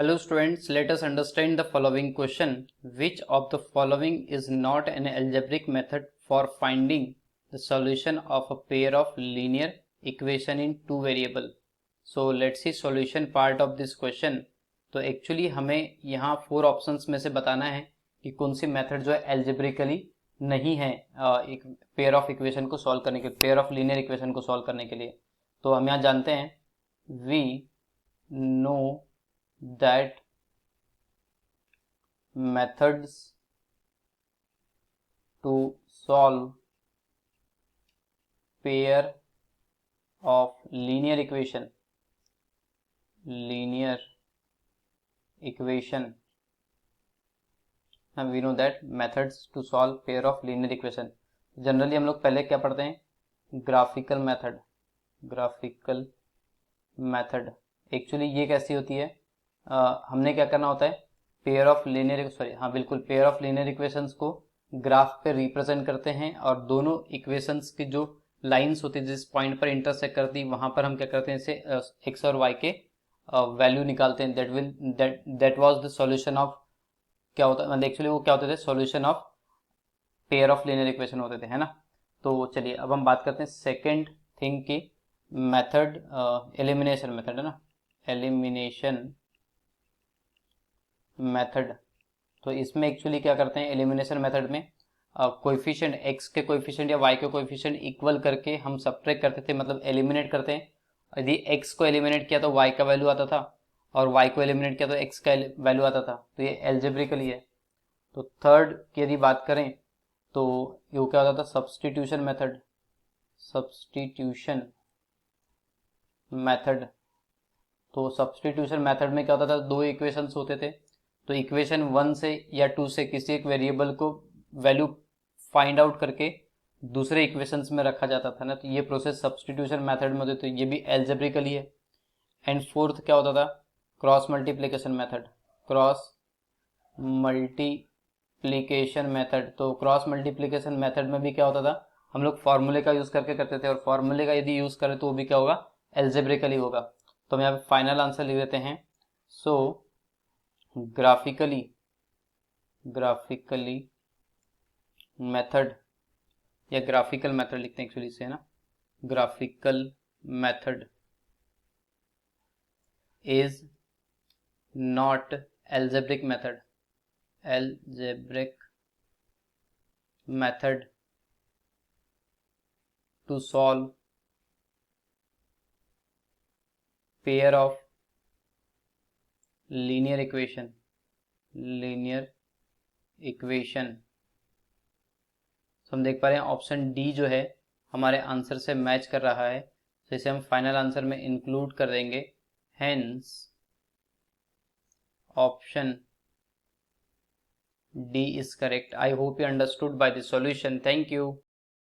Hello students, let us understand the following question. Which of the following is not an algebraic method for finding the solution of a pair of linear equation in two variable? So let's see solution part of this question. तो actually हमें यहाँ 4 options में से बताना है कि कौन सी method जो है एल्जेब्रिकली नहीं है एक पेयर ऑफ इक्वेशन को सॉल्व करने के लिए, पेयर ऑफ लीनियर इक्वेशन को सॉल्व करने के लिए। तो हम यहाँ जानते हैं we know that methods to solve pair of linear equation and we know that methods to solve pair of linear equation generally हम लोग पहले क्या पढ़ते हैं, ग्राफिकल मेथड। एक्चुअली ये कैसी होती है, हमने क्या करना होता है, पेयर ऑफ लीनियर इक्वेशंस को ग्राफ पे रिप्रेजेंट करते हैं और दोनों इक्वेशंस की जो लाइंस होती है जिस पॉइंट पर इंटरसेक्ट करती है वहां पर हम क्या करते हैं, इसे एक्स और वाई के वैल्यू निकालते हैं। That was the solution of, क्या होता है, मतलब एक्चुअली वो क्या होते थे, solution of pair of linear equation होते थे, है ना। तो चलिए अब हम बात करते हैं सेकेंड थिंग की, मेथड एलिमिनेशन मेथड, है ना, एलिमिनेशन मेथड। तो इसमें एक्चुअली क्या करते हैं, एलिमिनेशन मेथड में कोएफिशिएंट x के कोएफिशिएंट या y के कोएफिशिएंट इक्वल करके हम सब्ट्रैक्ट करते थे, मतलब एलिमिनेट करते हैं। यदि x को एलिमिनेट किया तो y का वैल्यू आता था और y को एलिमिनेट किया तो x का वैल्यू आता था। तो ये एल्जेब्रिकली है। तो थर्ड की यदि बात करें तो ये क्या होता था, सब्स्टिट्यूशन मेथड। तो सब्स्टिट्यूशन मेथड में क्या होता था, दो इक्वेशंस होते थे, तो इक्वेशन 1 से या 2 से किसी एक वेरिएबल को वैल्यू फाइंड आउट करके दूसरे इक्वेशंस में रखा जाता था ना। तो ये प्रोसेस सब्स्टिट्यूशन मेथड में होती है, तो ये भी एल्जेब्रिकली है। एंड फोर्थ क्या होता था, क्रॉस मल्टीप्लिकेशन मेथड। तो क्रॉस मल्टीप्लिकेशन मेथड में भी क्या होता था, हम लोग फार्मूले का यूज करके करते थे और फार्मूले का यदि यूज करें तो वो भी क्या होगा, एल्जेब्रिकली होगा। तो हम यहाँ पे फाइनल आंसर लिख देते हैं। सो ग्राफिकली मेथड या ग्राफिकल मेथड लिखते हैं एक्चुअली इसे, है ना, graphical method is not algebraic method to solve pair of linear equation. तो हम देख पा रहे हैं ऑप्शन डी जो है हमारे आंसर से मैच कर रहा है, तो इसे हम फाइनल आंसर में इंक्लूड कर देंगे। Hence option D is correct. I hope you understood by the solution. Thank you.